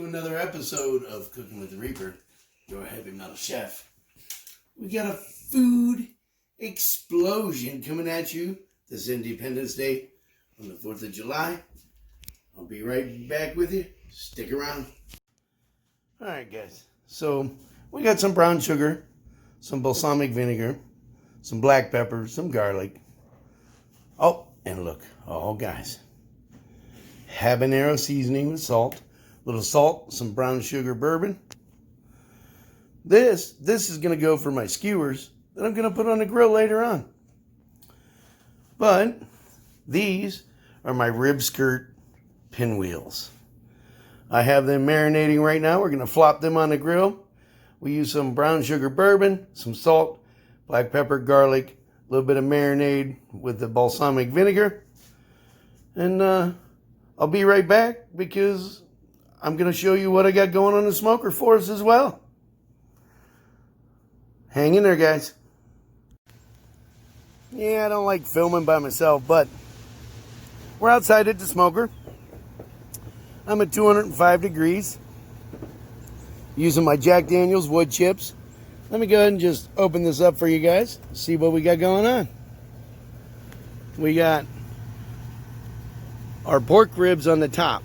another episode of Cooking with the Reaper, your heavy metal chef. We got a food explosion coming at you this Independence Day on the 4th of July. I'll be right back with you. Stick around. Alright guys, so we got some brown sugar, some balsamic vinegar, some black pepper, some garlic. Oh, and look, oh guys, habanero seasoning with salt. Little salt, some brown sugar bourbon. This is going to go for my skewers that I'm going to put on the grill later on. But these are my rib skirt pinwheels. I have them marinating right now. We're going to flop them on the grill. We use some brown sugar bourbon, some salt, black pepper, garlic, a little bit of marinade with the balsamic vinegar. And I'll be right back because I'm going to show you what I got going on the smoker for us as well. Hang in there, guys. Yeah, I don't like filming by myself, but we're outside at the smoker. I'm at 205 degrees. Using my Jack Daniel's wood chips. Let me go ahead and just open this up for you guys. See what we got going on. We got our pork ribs on the top.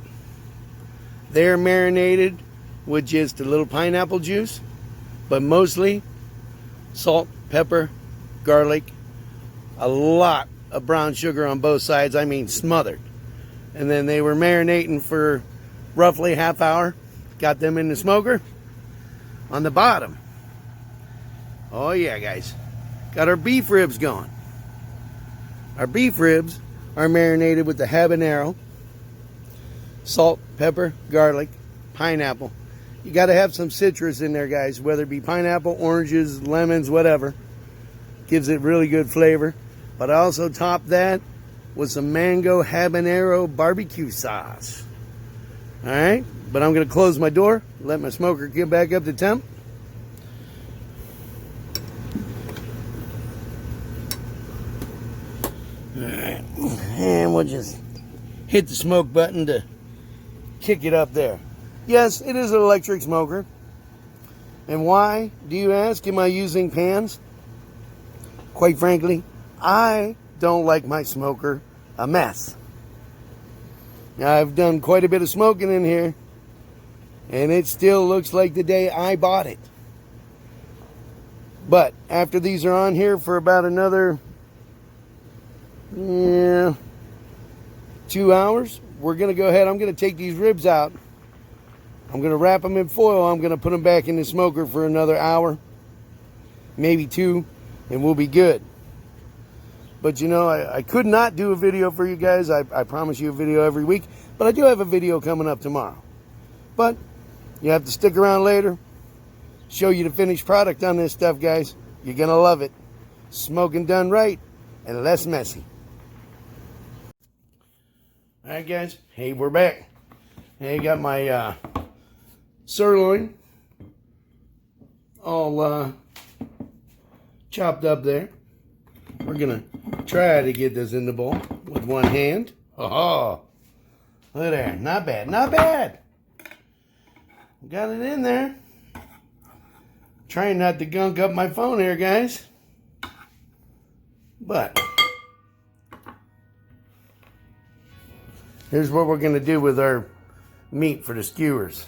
They're marinated with just a little pineapple juice, but mostly salt, pepper, garlic, a lot of brown sugar on both sides. I mean smothered. And then they were marinating for roughly half hour. Got them in the smoker. On the bottom, oh yeah guys, got our beef ribs going. Our beef ribs are marinated with the habanero, salt, pepper, garlic, pineapple. You got to have some citrus in there, guys, whether it be pineapple, oranges, lemons, whatever. Gives it really good flavor. But I also top that with some mango habanero barbecue sauce. All right, but I'm going to close my door, let my smoker get back up to temp. All right, and we'll just hit the smoke button to kick it up there. Yes, it is an electric smoker. And why, do you ask, am I using pans? Quite frankly, I don't like my smoker a mess. Now, I've done quite a bit of smoking in here, and it still looks like the day I bought it. But after these are on here for about another 2 hours, we're going to go ahead. I'm going to take these ribs out. I'm going to wrap them in foil. I'm going to put them back in the smoker for another hour, maybe 2, and we'll be good. But you know, I could not do a video for you guys. I promise you a video every week, but I do have a video coming up tomorrow. But you have to stick around later. Show you the finished product on this stuff, guys. You're going to love it. Smoking done right and less messy. All right, guys. Hey, we're back. Hey, got my sirloin all chopped up there. We're going to try to get this in the bowl with one hand. Oh, look there. Not bad. Not bad. Got it in there. Trying not to gunk up my phone here, guys. But here's what we're going to do with our meat for the skewers.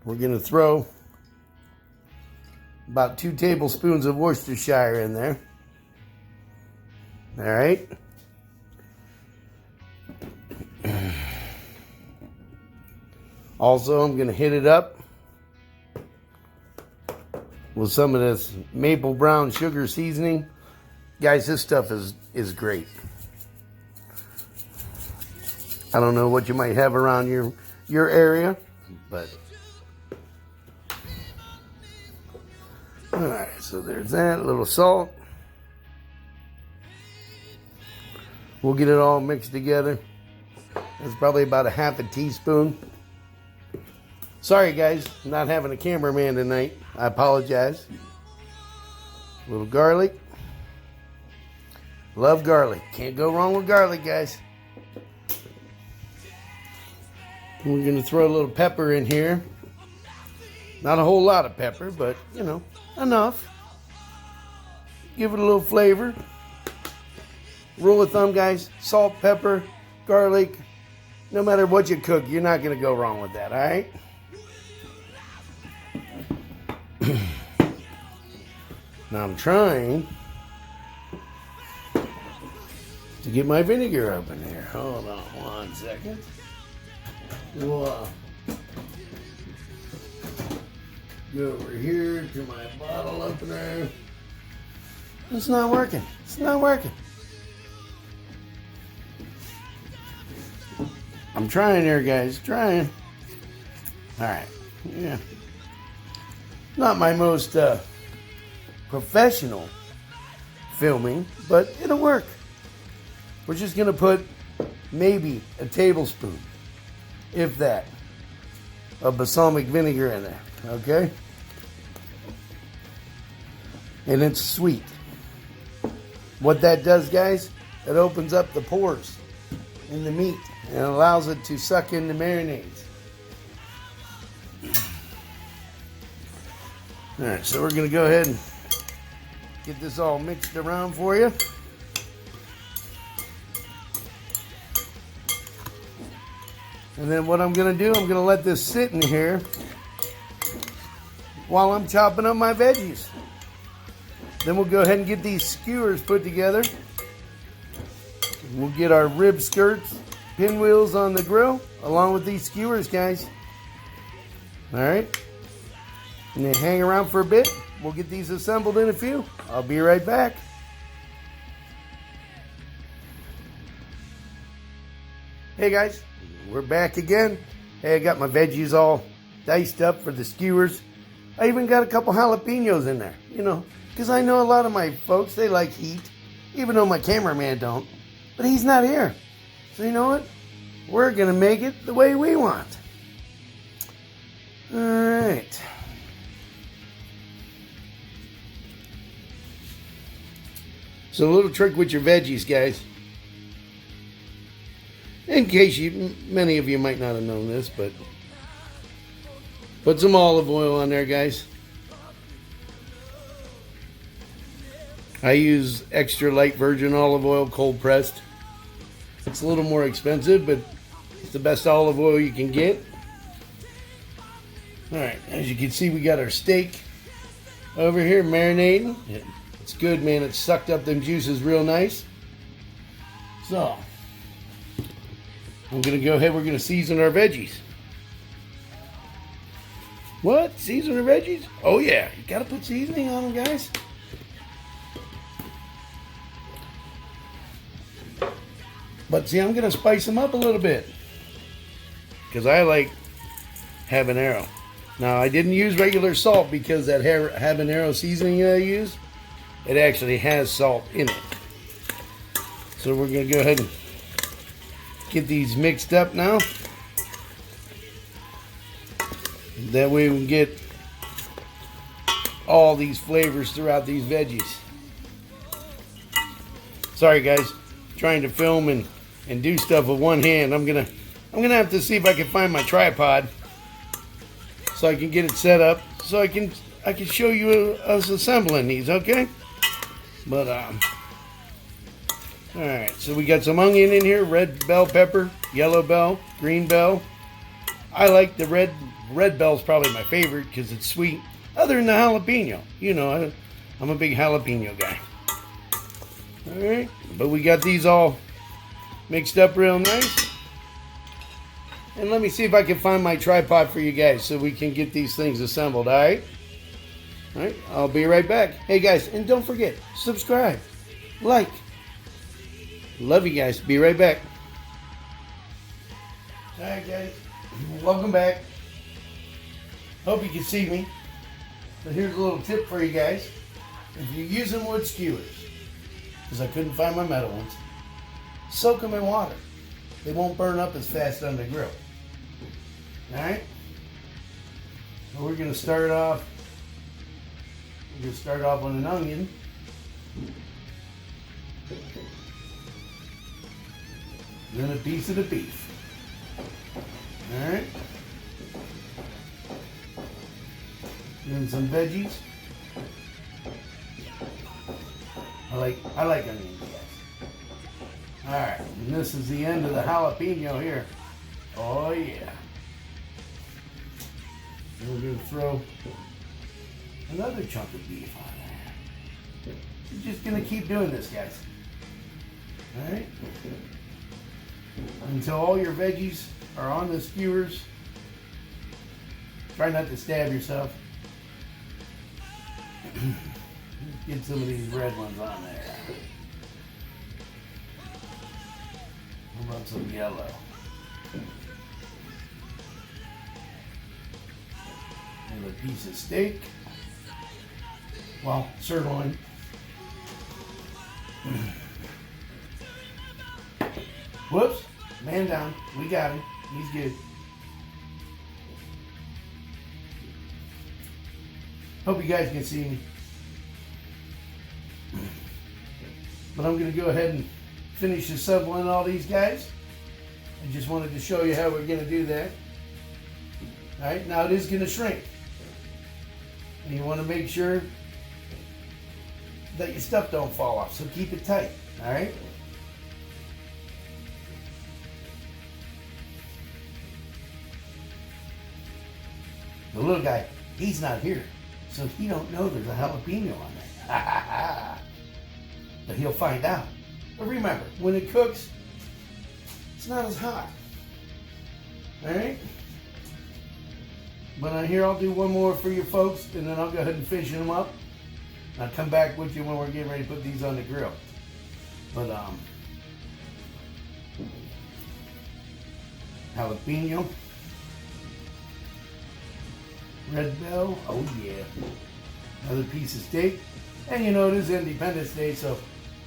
We're going to throw about 2 tablespoons of Worcestershire in there. All right. Also, I'm going to hit it up with some of this maple brown sugar seasoning. Guys, this stuff is great. I don't know what you might have around your area, but all right, so there's that, a little salt. We'll get it all mixed together. That's probably about a half a teaspoon. Sorry guys, not having a cameraman tonight. I apologize. A little garlic. Love garlic. Can't go wrong with garlic, guys. We're going to throw a little pepper in here. Not a whole lot of pepper, but, you know, enough. Give it a little flavor. Rule of thumb, guys, salt, pepper, garlic. No matter what you cook, you're not going to go wrong with that, all right? Now I'm trying to get my vinegar open here. Hold on 1 second. We'll go over here to my bottle opener. It's not working. It's not working. I'm trying here, guys. Trying. All right. Yeah. Not my most professional filming, but it'll work. We're just going to put maybe a tablespoon, if that, of balsamic vinegar in there, okay? And it's sweet. What that does, guys, it opens up the pores in the meat and allows it to suck in the marinades. All right, so we're going to go ahead and get this all mixed around for you. And then what I'm going to do, I'm going to let this sit in here while I'm chopping up my veggies. Then we'll go ahead and get these skewers put together. We'll get our rib skirts, pinwheels on the grill, along with these skewers, guys. All right. And then hang around for a bit. We'll get these assembled in a few. I'll be right back. Hey guys, we're back again. Hey, I got my veggies all diced up for the skewers. I even got a couple jalapenos in there, you know, because I know a lot of my folks, they like heat, even though my cameraman don't. But he's not here. So you know what? We're going to make it the way we want. All right. So a little trick with your veggies, guys. In case many of you might not have known this, but put some olive oil on there, guys. I use extra light virgin olive oil, cold pressed. It's a little more expensive, but it's the best olive oil you can get. All right, as you can see, we got our steak over here marinating. It's good, man. It's sucked up them juices real nice. So I'm gonna go ahead. We're gonna season our veggies. What? Season our veggies? Oh yeah, you gotta put seasoning on them, guys. But see, I'm gonna spice them up a little bit because I like habanero. Now I didn't use regular salt because that habanero seasoning I use, it actually has salt in it. So we're gonna go ahead and get these mixed up now. That way we can get all these flavors throughout these veggies. Sorry guys, trying to film and do stuff with one hand. I'm gonna have to see if I can find my tripod so I can get it set up so I can show you us assembling these, okay? But all right, so we got some onion in here, red bell pepper, yellow bell, green bell. I like the red bell's probably my favorite because it's sweet. Other than the jalapeno, you know, I'm a big jalapeno guy. All right, but we got these all mixed up real nice. And let me see if I can find my tripod for you guys so we can get these things assembled, all right? All right, I'll be right back. Hey guys, and don't forget, subscribe, like. Love you guys. Be right back. All right, guys. Welcome back. Hope you can see me. But here's a little tip for you guys. If you're using wood skewers, because I couldn't find my metal ones, soak them in water. They won't burn up as fast on the grill. All right? So we're going to start off. We're going to start off with an onion. Then a piece of the beef. All right. And some veggies. I like onions, guys. All right, and this is the end of the jalapeno here. Oh yeah. And we're gonna throw another chunk of beef on there. We're just gonna keep doing this, guys. All right. Until all your veggies are on the skewers. Try not to stab yourself. Get some of these red ones on there. How about some yellow? And a piece of steak. Well, sirloin. Whoops. Man down. We got him. He's good. Hope you guys can see me. But I'm going to go ahead and finish assembling all these guys. I just wanted to show you how we're going to do that. Alright, now it is going to shrink. And you want to make sure that your stuff don't fall off, so keep it tight. Alright? The little guy, he's not here, so he don't know there's a jalapeno on there. But he'll find out. But remember, when it cooks, it's not as hot. Alright? But here I'll do one more for you folks, and then I'll go ahead and finish them up. And I'll come back with you when we're getting ready to put these on the grill. But jalapeno, red bell, oh yeah. Another piece of steak. And you know, it is Independence Day, so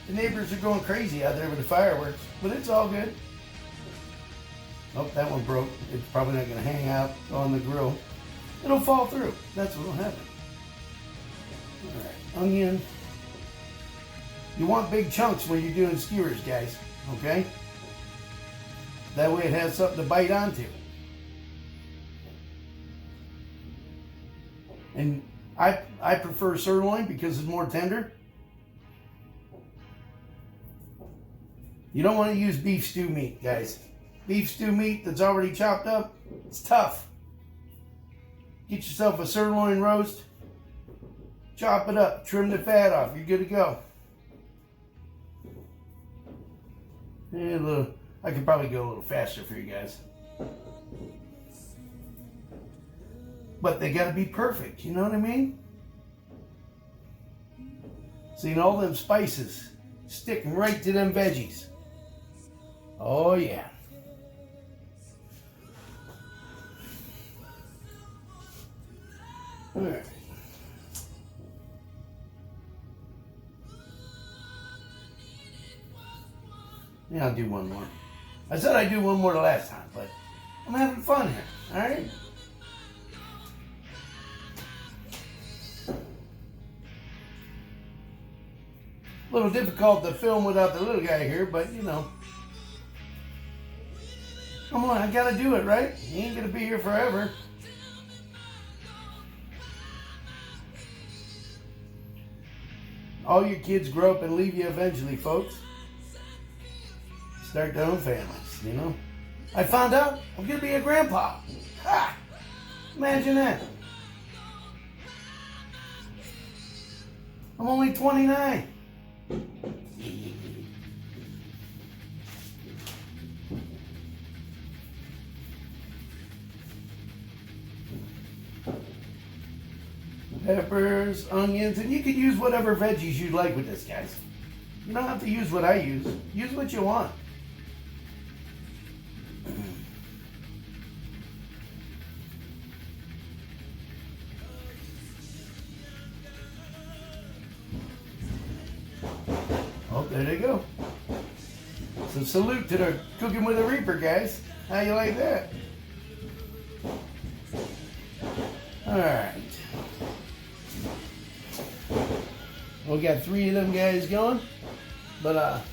the neighbors are going crazy out there with the fireworks, but it's all good. Oh, that one broke. It's probably not going to hang out on the grill. It'll fall through. That's what will happen. All right, onion. You want big chunks when you're doing skewers, guys, okay? That way it has something to bite onto. And I prefer sirloin because it's more tender. You don't want to use beef stew meat, guys. Beef stew meat that's already chopped up, it's tough. Get yourself a sirloin roast, chop it up, trim the fat off, you're good to go. And I could probably go a little faster for you guys. But they gotta be perfect, you know what I mean? Seeing all them spices sticking right to them veggies. Oh yeah. All right. Yeah, I'll do one more. I said I'd do one more the last time, but I'm having fun here, all right? A little difficult to film without the little guy here, but you know. Come on, I gotta do it, right? He ain't gonna be here forever. All your kids grow up and leave you eventually, folks. Start their own families, you know. I found out I'm gonna be a grandpa. Ha! Imagine that. I'm only 29. Peppers, onions, and you can use whatever veggies you'd like with this, guys. You don't have to use what I use. Use what you want. Oh, there they go. So salute to the cooking with a reaper, guys. How you like that? All right. We got 3 of them guys going, but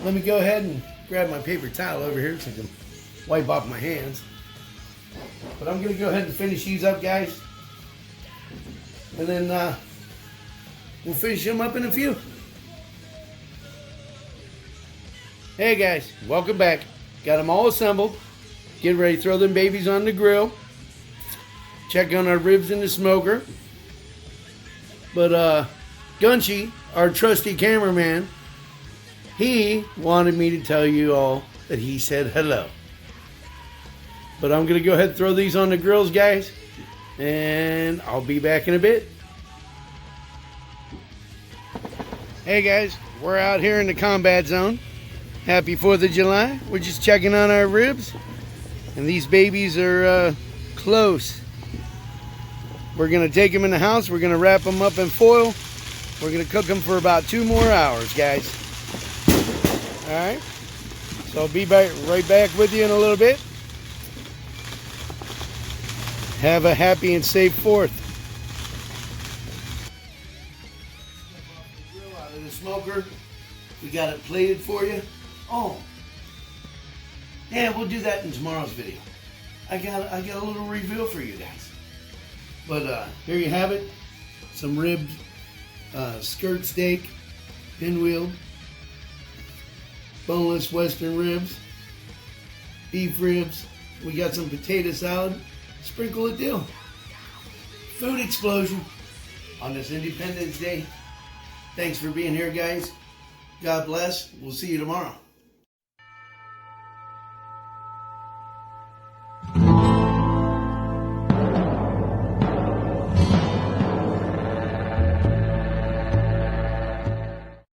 let me go ahead and grab my paper towel over here so I can wipe off my hands. But I'm going to go ahead and finish these up, guys. And then we'll finish them up in a few. Hey guys, welcome back. Got them all assembled. Get ready to throw them babies on the grill. Check on our ribs in the smoker. But Gunchy, our trusty cameraman, he wanted me to tell you all that he said hello. But I'm going to go ahead and throw these on the grills, guys. And I'll be back in a bit. Hey guys, we're out here in the combat zone. Happy 4th of July. We're just checking on our ribs. And these babies are close. We're going to take them in the house. We're going to wrap them up in foil. We're going to cook them for about 2 more hours, guys. Alright. So I'll be right back with you in a little bit. Have a happy and safe 4th. Grill out of the smoker. We got it plated for you. Oh, yeah, we'll do that in tomorrow's video. I got a little reveal for you guys. But here you have it. Some ribbed skirt steak, pinwheel, boneless western ribs, beef ribs. We got some potato salad. Sprinkle a dill. Food explosion on this Independence Day. Thanks for being here, guys. God bless. We'll see you tomorrow.